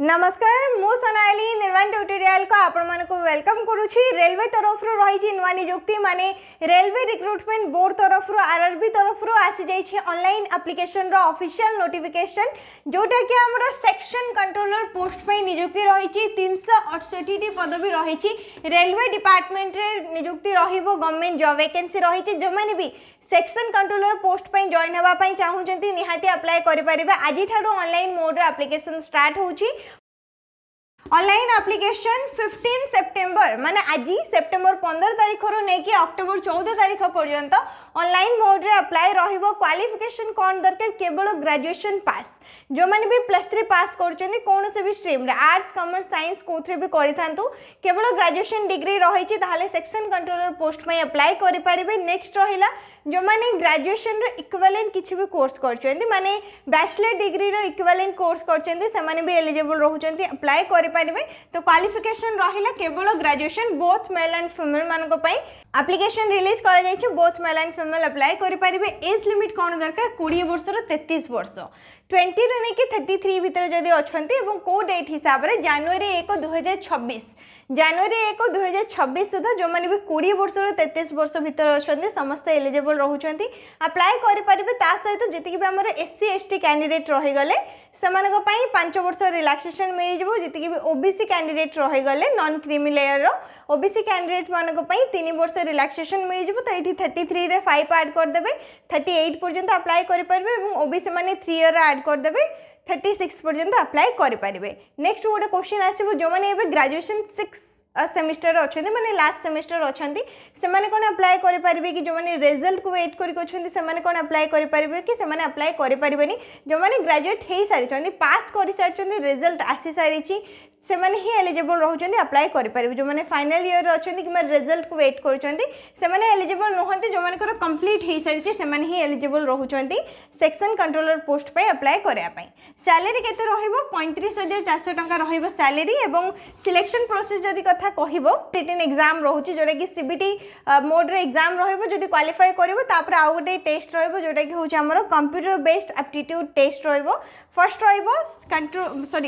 नमस्कार मु सोनाली निर्वाण ट्यूटोरियल को आपण मानको वेलकम करूछि। रेलवे तरफ रो रही नुआ निजुक्ति माने रेलवे रिक्रूटमेंट बोर्ड तरफ रो आरआरबी तरफ रो आसी जाई छी ऑनलाइन एप्लीकेशन रो ऑफिशियल नोटिफिकेशन जोटा कि हमर सेक्शन कंट्रोलर पोस्ट पे निजुक्ति रही छी 368 टी पदवी रही छी। रेलवे डिपार्टमेंट रे निजुक्ति रहिबो गवर्नमेंट जॉब वैकेंसी रही छी। जो माने भी सेक्शन कंट्रोलर पोस्ट पे जॉइन हवा पई चाहूचंती निहाती अप्लाई करि परिबे। आजि ठाडो ऑनलाइन मोड रे एप्लीकेशन स्टार्ट होउची। ऑनलाइन एप्लीकेशन 15 सेप्टेम्बर माने आज सेप्टेम्बर 15 तारीख रो नै कि अक्टोबर 14 तारीख पर्यंत ऑनलाइन मोड रे अप्लाई रहिबो। क्वालिफिकेशन कोन दरकार केवल ग्रेजुएशन पास जो माने भी +3 पास करचंदी कोन से भी स्ट्रीम रे आर्ट्स कॉमर्स साइंस कोथरे भी करि थांतु केवल ग्रेजुएशन डिग्री रही छी ताले सेक्शन कंट्रोलर पोस्ट में अप्लाई करि परिबे। नेक्स्ट रहिला जो माने ग्रेजुएशन रो इक्विवेलेंट किछि भी कोर्स करचंदी माने बैचलर डिग्री रो इक्विवेलेंट कोर्स करचंदी से माने भी एलिजिबल रहउचंदी अप्लाई करि परिबे। तो क्वालिफिकेशन रहिला केवल graduation both male and female मानको पई एप्लीकेशन रिलीज करा जाय छै। Both male and female apply करि परिबे। एज लिमिट कोन दरकार 20 वर्ष रो 33 वर्ष 20 रो नै कि 33 भीतर जदी अछंती एवं को डेट हिसाब रे जनवरी 1 2026 जनवरी 1 2026 सुधा जो माने भी 20 वर्ष रो 33 वर्ष भीतर अछंती समस्त एलिजिबल रहउचंती अप्लाई करि परिबे। ता सहित जति कि भी हमर एससी एसटी कैंडिडेट रहि गले समानको पई 5 वर्ष रिलैक्सेशन मिलि जिवो। जति कि भी ओबीसी कैंडिडेट रहि गले नॉन क्रीमी लेयर रो ओबीसी कैंडिडेट मानको पई 3 वर्ष रिलैक्सेशन मिलि जिवो। तो एठी 33 रे 5 ऐड कर देबे 38 पर्यंत अप्लाई करि परिबे एवं ओबीसी माने 3 ईयर ऐड कर देबे 36 पर्यंत अप्लाई करि परिबे। नेक्स्ट गोटे क्वेश्चन आसीबो जो माने एबे ग्रेजुएशन 6 सेमिस्टर अच्छे माने लास्ट सेमिस्टर अच्छा से माने कौन अप्लाई करि परिबे कि जो माने रिजल्ट को वेट करि कोछंती से माने कौन अप्लाई करि परिबे कि से माने अप्लाई करि परिबेनी। जो माने ग्रेजुएट हे सारिछंती पास करि सारिछंती रिजल्ट आसी सारिछि से माने ही एलिजिबल रहउचंती अप्लाई करि परिबे। जो माने फाइनल ईयर अछंती कि माने रिजल्ट को वेट करछंती से माने एलिजिबल नहंती। जो माने कर कंप्लीट हे सारिछि से माने ही एलिजिबल रहउचंती सेक्शन कंट्रोलर पोस्ट पे अप्लाई करिया पई। सैलरी केते रहिबो 35400 टंका रहिबो सैलरी एवं सिलेक्शन प्रोसेस जदी कथा कहिबो रिटन एग्जाम रहउची जोटा कि सीबीटी मोड रे एग्जाम रहइबो। जदी क्वालिफाई करिवो तापर आ गोटे टेस्ट रहइबो जोटा कि होची हमरो कंप्यूटर बेस्ड एप्टीट्यूड टेस्ट रहइबो। फर्स्ट रहइबो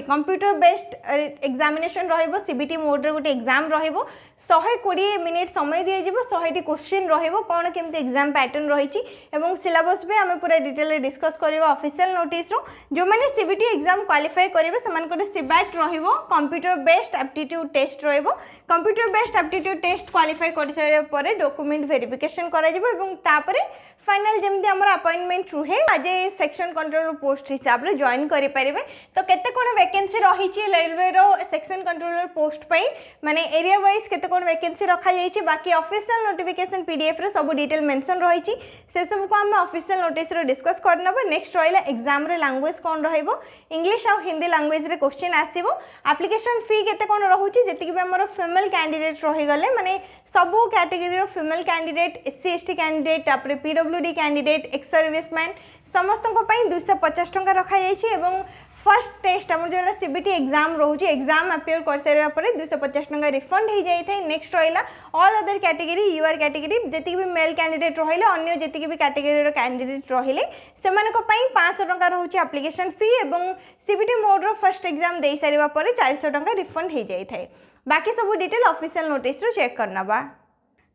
कंप्यूटर बेस्ड एग्जामिनेशन रहइबो सीबीटी मोड रे गोटे एग्जाम रहइबो 120 मिनिट समय दिया जिवो 100 टी क्वेश्चन रहइबो कोन केमते एग्जाम पैटर्न रहिची एवं सिलेबस पे हमें पूरा डिटेल रे डिस्कस करबो ऑफिशियल नोटिस रो। जो माने सीबीटी एग्जाम क्वालिफाई करिवे समान को सीबैट रहइबो कंप्यूटर बेस्ड एप्टीट्यूड टेस्ट रहइबो। Computer based aptitude test qualify कर सारे पर डॉक्यूमेंट वेरिफिकेशन करा जिवो एवं तापरे फाइनल जेमती हमर अपॉइंटमेंट रुहे आज सेक्शन कंट्रोलर पोस्ट हिसाब रे जॉइन करि परिबे। तो केते कोन वैकेंसी रही छी रेलवे रो सेक्शन कंट्रोलर पोस्ट पई माने एरिया वाइज केते कोन वैकेंसी रखा जाई छी बाकी ऑफिशियल नोटिफिकेशन पीडीएफ रे सब डिटेल मेंशन रही छी से सब को हम ऑफिशियल नोटिस रे डिस्कस करनबो। नेक्स्ट रहिला एग्जाम रे लैंग्वेज कोन रहइबो इंग्लिश और हिंदी लैंग्वेज रे क्वेश्चन आसीबो। एप्लीकेशन फी केते कोन रहउची जति कि हमर फीमेल कैंडिडेट रही गले माने सबो कैटेगरी रो female candidate SC ST candidate तापर पीडब्ल्यूडी कैंडिडेट एक्स सर्विसमैन समस्त को पई 250 टंका रखा जाई छी एवं फर्स्ट टेस्ट हमर जो सीबीटी एग्जाम रहउची एग्जाम अपियर कर सारा पर 250 टंका रिफंड हो जाई थाई। नेक्स्ट रहिला all other category UR category जति भी मेल कैंडिडेट रहिले अन्य जति भी कैटेगरी रो कैंडिडेट रहिले से माने को पई 500 टंका रहउची एप्लीकेशन फी एवं सीबीटी मोड रो फर्स्ट एग्जाम दे सारिबा पर 400 टंका रिफंड हो जाई थाई। बाकी सब डिटेल ऑफिशियल नोटिस रो चेक करना बा।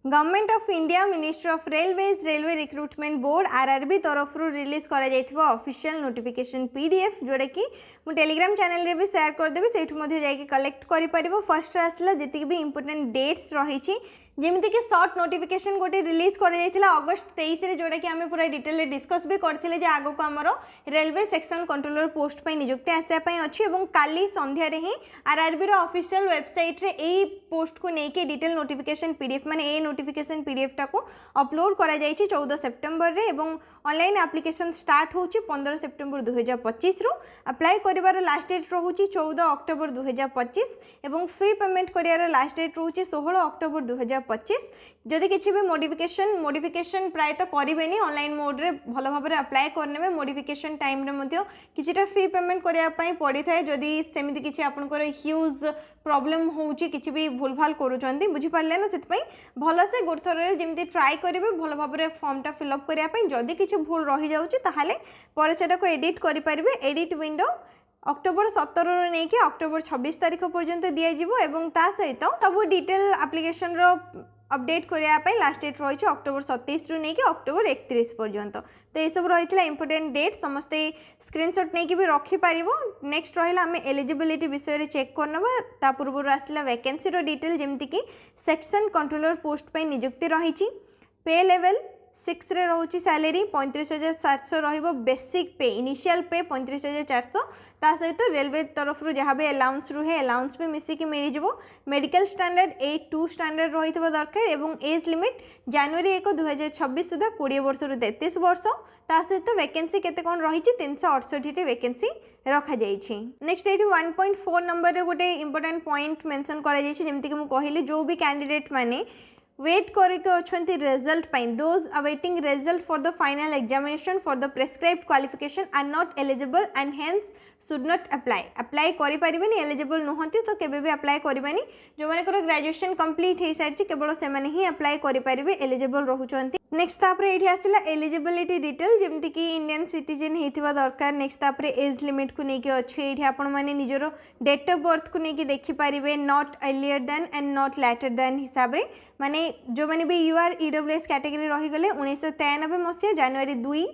Government of India ministry of railways railway recruitment board RRB तरफ रिलीज करा जायथिबा ऑफिशियल नोटिफिकेशन पीडीएफ जोड़ा कि मु टेलीग्राम चैनल रे भी शेयर कर देबी सेठु मध्ये जाई के कलेक्ट करि परिबो। फर्स्ट आसला जति भी इंपोर्टेंट डेट्स रही छी जेमिति कि शॉर्ट नोटिफिकेशन गोटे रिलीज कर जाइथिला अगस्त 23 रे जोड़ा कि हमें पूरा डिटेल रे डिस्कस भी करथिले जे आगो को हमरो रेलवे सेक्शन कंट्रोलर पोस्ट पे नियुक्ति आसे पई अछि एवं काली संध्या रे ही आरआरबी रो ऑफिशियल वेबसाइट रे एई पोस्ट को नेके डिटेल नोटिफिकेशन पीडीएफ माने ए नोटिफिकेशन पीडीएफ टा को अपलोड करा जाइछि 14 सेप्टेम्बर रे एवं ऑनलाइन एप्लीकेशन स्टार्ट होछि 15 सेप्टेम्बर 2025 रो अप्लाई करिवार लास्ट डेट रहउछि 14 अक्टोबर 2025 एवं फी पेमेंट करिवार लास्ट डेट रहउछि 16 अक्टोबर 2025। जदि किछि भी मॉडिफिकेशन प्राय तो करिवेनी ऑनलाइन मोड रे भलो भाबरे अप्लाई करनेबे मॉडिफिकेशन टाइम रे मध्य किछिटा फी पेमेंट करिया पई पड़ी थाए जदि सेमिति किछि आपनकर ह्यूज प्रॉब्लम होउछि किछि भी भूलभाल करूचंती बुझी पारले ना सेतपई भलो से गोरथर रे जेमति ट्राई करिवे भलो भाबरे फॉर्म टा फिल अप करिया पई जदि किछि भूल रहि जाउछि ताहाले परे सेटा को एडिट करि परिबे एडिट विंडो अक्टोबर 17 ରୁ ନେଇକି अक्टोबर 26 तारिख पर्यंत दिज्व एवं ता सहित सब डिटेल एप्लिकेशन रो अपडेट करने लास्ट डेट रही है अक्टोबर 27 ରୁ ନେଇକି अक्टोबर 31 पर्यंत। तो ये सब रही इंपोर्टेंट डेट समस्ते स्क्रीनशॉट नहीं भी रखिपर। नेक्स्ट रहा आम एलिजिबिलिटी विषय चेक करना पूर्व आसला वैकेंसी डिटेल जमीक सेक्शन कंट्रोलर पोस्ट पर निजुक्ति रही। पे लेवल 6 रे रोची सैलरी 35,700 रहिबो। बेसिक पे इनिशियल पे 35,400 ता सहित रेलवे तरफ रू जहाँ भी अलाउंस रुहे अलाउंस भी मिसिकी मिल जाव। मेडिकल स्टैंडर्ड A2 स्टैंडर्ड रही दरकार एवं एज लिमिट जनवरी 1 2026 सुधा 20 वर्ष रु 33 वर्ष। ता सहित वैकेंसी केते कोन रही 368 वैकेंसी रखा जाइछि। नेक्स्ट ये 1.4 नंबर रे गोटे इंपोर्टेंट पॉइंट मेंशन करा जाइछि जेमति कि मु कहिली जो भी कैंडिडेट माने वेट करके अच्छे रिजल्ट पाई those awaiting result for the final examination for the prescribed qualification are not eligible and hence should not apply करें एलिजिबल नुहति तो केबे भी अप्लाई करें। जो मानकर ग्रेजुएशन कंप्लीट हो सारी केवल से ही अप्लाई करेंगे एलिजिबल रोचंती। नेक्स्ट तापरे ये आसला एलिजिबिलिटी डिटेल जमती कि इंडियन सिटीजन होता दरकार। नेक्स्ट तापरे एज लिमिट को लेकिन अच्छे ये आपण मैंने निजर डेट ऑफ बर्थ को लेकिन देखिपारे not earlier than and not later than हिसाब से माने जो मैंने भी यूआर EWS कैटेगरी रहीगले 1993 मसीहा जनवरी 2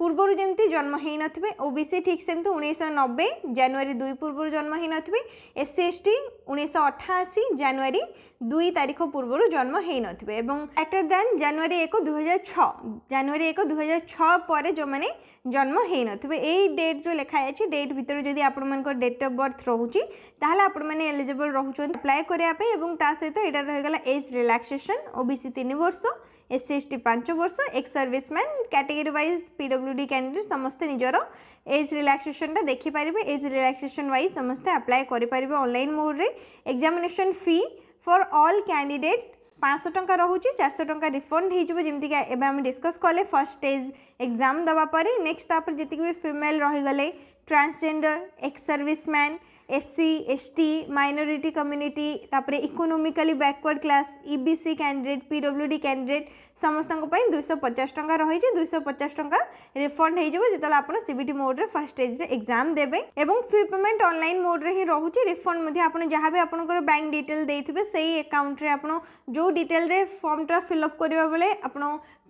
पूर्वर जमी जन्म हो नथिबे। ओबीसी ठीक सेमती 1990 जनवरी 2 पूर्व जन्म हो नथिबे। SC ST 1988 जनवरी 2 तारीख पूर्व जन्म हो नथिबे एवं लेटर देन जनवरी 1 2006 जनवरी 1 2006 पर जो मैंने जन्म हो नथिबे। ए डेट जो लिखाई अछि डेट भितर जदि आपण मानकर डेट ऑफ बर्थ रहउची ताहले आपण माने एलिजिबल रहउछन अप्लाई करिया पे एवं ता सहित एटा रहगला एज रिलैक्सेशन। ओबीसी 3 वर्ष SC ST 5 वर्ष ex serviceman category wise PWD candidate समस्ते निजर एज रिलैक्सेशन टा देखि पारिबे। एज रिलैक्सेशन वाइज समस्ते अप्लाई करि पारिबे ऑनलाइन मोड रे। Examination fee for all candidate 500 टंका रोचे 400 टंका रिफंड हो जमीक एवं डिस्कस कले फर्स्ट स्टेज एग्जाम दवा पर। नेक्स्ट तापर जी भी फीमेल रहीगले transgender ex serviceman SC ST minority community तापर economically backward class EBC candidate PWD candidate समस्त 250 टंका रही 250 टंका रिफंड हो जो आप CBT मोड रे फर्स्ट स्टेज रे एग्जाम देबे एवं फी पेमेंट ऑनलाइन मोड रे ही रोचे। रिफंड आप जहाँ भी आपंकर बैंक डिटेल देते से अकाउंट रे आप जो डिटेल रे फॉर्म टा फिलअप करबा बेले आप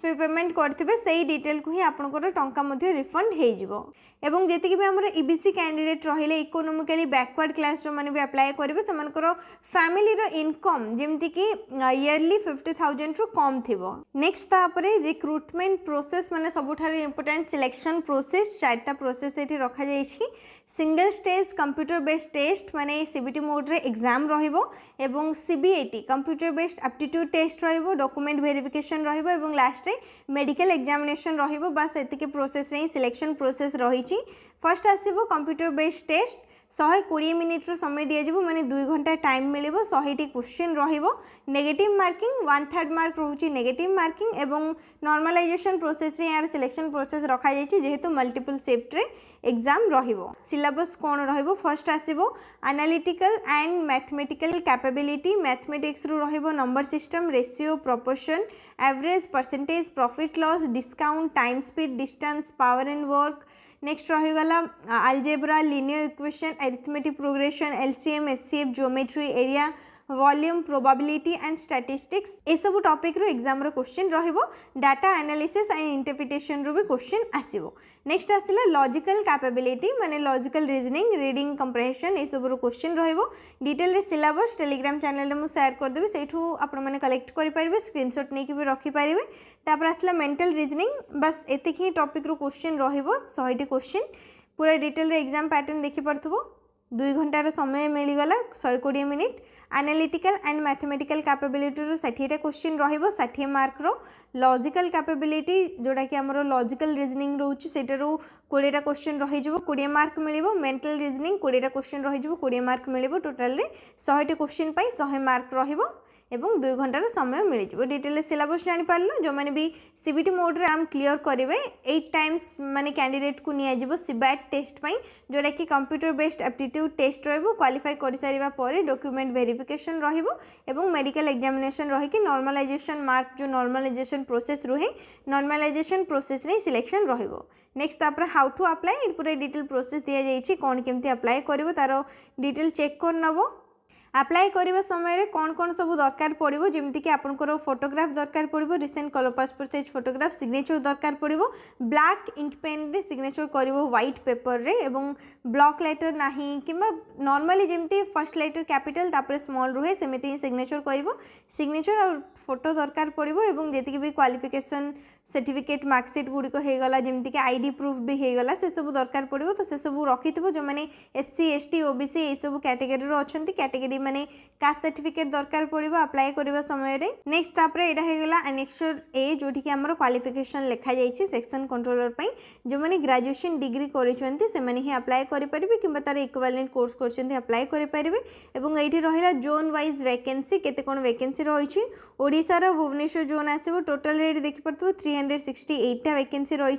फी पेमेंट करथिबे सेही डिटेल को ही आपनकर टंका मध्ये रिफंड हो जिवो। एवं जेतिक भी हमर EBC कैंडिडेट रहिले इकोनॉमिकली बैकवर्ड क्लास जो माने भी अप्लाई करिवे समनकर फैमिली रो इनकम जेमति कि ईयरली 50,000 रु कम थिबो। नेक्स्ट तापरे रिक्रूटमेंट प्रोसेस माने सबुठारे इंपोर्टेंट सिलेक्शन प्रोसेस चारटा प्रोसेस एठी रखा जाइछि। Single stage computer based test माने CBT मोड रे एग्जाम रहिबो एवं CBAT computer based aptitude test रहिबो डॉक्यूमेंट वेरिफिकेशन रहिबो एवं लास्ट मेडिकल एग्जामिनेशन रहिबो। बस एतिके प्रोसेस रे सिलेक्शन प्रोसेस रही। फर्स्ट आसीबो कंप्यूटर बेस्ड टेस्ट 120 मिनिट समय दिज्व माने 2 घंटा टाइम मिल 100टी क्वेश्चन रहिबो। नेगेटिव मार्किंग 1/3 मार्क रोची नेगेटिव मार्किंग एवं नॉर्मलाइजेशन प्रोसेस रे यार सिलेक्शन प्रोसेस रखा जाइछि जेहेतु मल्टीपल शिफ्ट रे एग्जाम रहिबो। सिलेबस कोन रहिबो फर्स्ट आसीबो analytical and mathematical capability mathematics रु रहिबो number system ratio proportion average percentage profit loss discount time speed distance power and work. Next रहीगला algebra linear equation arithmetic progression LCM SCF geometry area volume probability and statistics ए सब topic रो exam रो question रहिबो। Data analysis and interpretation रो भी question आसीबो। Next आसिला logical capability माने logical reasoning reading comprehension ए सब रो question रहिबो। डिटेल रे सिलेबस टेलीग्राम चैनल रे मु शेयर कर देबे सेठू आपण माने कलेक्ट करि परिबे स्क्रीनशॉट नै कि भी रखि परिबे। तापर आसिला मेंटल रीजनिंग बस एतिक ही टॉपिक रो क्वेश्चन रहिबो 100टी क्वेश्चन पूरा डिटेल रे एग्जाम पैटर्न देखि परथबो। 2 घंटार समय मिलगला 120 minute analytical and mathematical capability रो 60टा क्वेश्चन रहिबो 60 मार्क रो। लॉजिकल कैपेबिलिटी जोड़ा कि हमरो लॉजिकल रीजनिंग रोच सेटारो 20टा क्वेश्चन रहि जिवो 20 मार्क मिलिबो। मेंटल रीजनिंग 20टा क्वेश्चन रहि जिवो 20 मार्क मिलिबो। टोटल रे 100टी क्वेश्चन पाई 100 मार्क रहिबो एवं 2 घंटार समय मिल जाए। डिटेल सिलेबस जानी पारल जो मैंने भी CBT मोड रे आम क्लियर करेंगे 8 टाइम्स माने कैंडिडेट को निया जिवो CBAT टेस्ट पाई जोड़ा कि computer based aptitude aptitude test रहिबो क्वालिफाई कर सारिबा परे डॉक्यूमेंट वेरिफिकेशन रहिबो एवं मेडिकल एग्जामिनेशन रही कि नॉर्मलाइजेशन मार्क जो नॉर्मलाइजेशन प्रोसेस रुहे नॉर्मलाइजेशन प्रोसेस रे सिलेक्शन रहिबो नेक्स्ट तापर हाउ टू अप्लाई पूरा डिटेल प्रोसेस दिया जाइछि कोन केमती अप्लाई करिवो तारो डिटेल चेक कर नबो अप्लाई करने समय कौन कौन सब दरकार पड़ो जमीक आपंकर फोटोग्राफ दरकार पड़ो recent colour passport size photograph signature दरकार पड़ो ब्लैक इंक पेन रे सिग्नेचर कर व्हाइट पेपर रे एवं ब्लॉक लेटर ना कि नॉर्मली जमी फर्स्ट लेटर कैपिटल तापर स्मॉल रुहे सेमती ही सिग्नेचर कर सिग्नेचर और फोटो दरकार पड़ो एवं जी भी क्वालिफिकेशन सर्टिफिकेट मार्कसीट गुड़िक होगला जमीक आईडी प्रूफ भी होगला से सब दरकार पड़ो तो से सब रखि जो मैंने एससी एसटी ओबीसी ये सब कैटेगरी अच्छा कैटेगरी माने कास्ट सर्टिफिकेट दरकार पड़ो अप्लाई करने समय नेक्स्ट तापर यहाँ होगला एनेक्सर ए जोटि कि आमर क्वालिफिकेशन लिखा जाइए सेक्शन कंट्रोलर जो मैंने ग्रेजुएशन डिग्री करने ही अप्लाई करेंगे कि तार इक्विवेलेंट कोर्स कर अप्लाई करेंगे और ये रहा जोन वाइज वैकेंसी केते कौन वैकेंसी रही ओडिशार भुवनेश्वर जोन आसो टोटाल रेट देखिपे 368टा वैकेंसी रही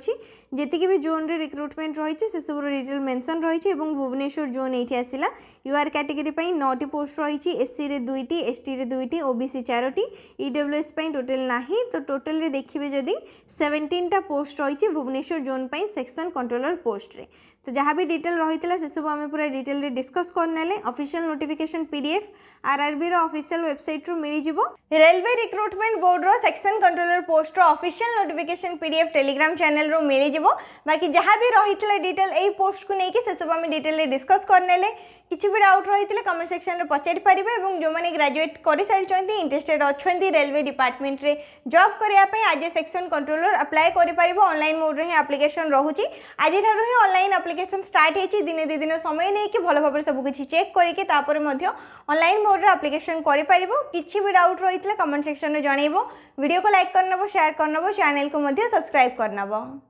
जी भी जोन रे रिक्रुटमेंट रही से सब डिटेल मेंशन रही भुवनेश्वर जोन ये आसला यूआर कैटेगरी 9टी पोस्ट रही एससी रे 2टी एसटी रे 2टी ओबीसी 4टी ईडब्ल्यूएस टोटल नाही तो टोटल रे देखिए जदि 17टा पोस्ट रही Bhubaneswar zone section controller post रे तो जहाँ भी डिटेल रही से सब आम पूरा डिटेल रे डिस्कस करने ऑफिशियल नोटिफिकेशन पीडीएफ आरआरबी रो ऑफिशियल वेबसाइट रो मिली जिवो रेलवे रिक्रुटमेंट बोर्ड रो सेक्शन कंट्रोलर पोस्ट रो official notification PDF Telegram channel रो मिली जिवो बाकी जहाँ भी रही डिटेल ए पोस्ट को लेकिन से सब आम डिटेल रे डिस्कस करने किसी भी डाउट रही कमेंट सेक्शन में पचारि पारिबे एवं जो मैंने ग्रेजुएट कर सारी इंटरेस्टेड अच्छा रेलवे डिपार्टमेंट रे जॉब करने आज सेक्शन कंट्रोलर अप्लाई कर ऑनलाइन मोड रे एप्लिकेशन रोचे आज ही ऑनलाइन एप्लिकेशन स्टार्ट होती दिने दि दिन समय नहीं कि भल भाव सबकि चेक करके ऑनलाइन मोड रे एप्लिकेशन कर किसी भी डाउट रही कमेंट सेक्शन में जनइबो वीडियो को लाइक करनबो शेयर करनबो चैनल को सब्सक्राइब करनबो।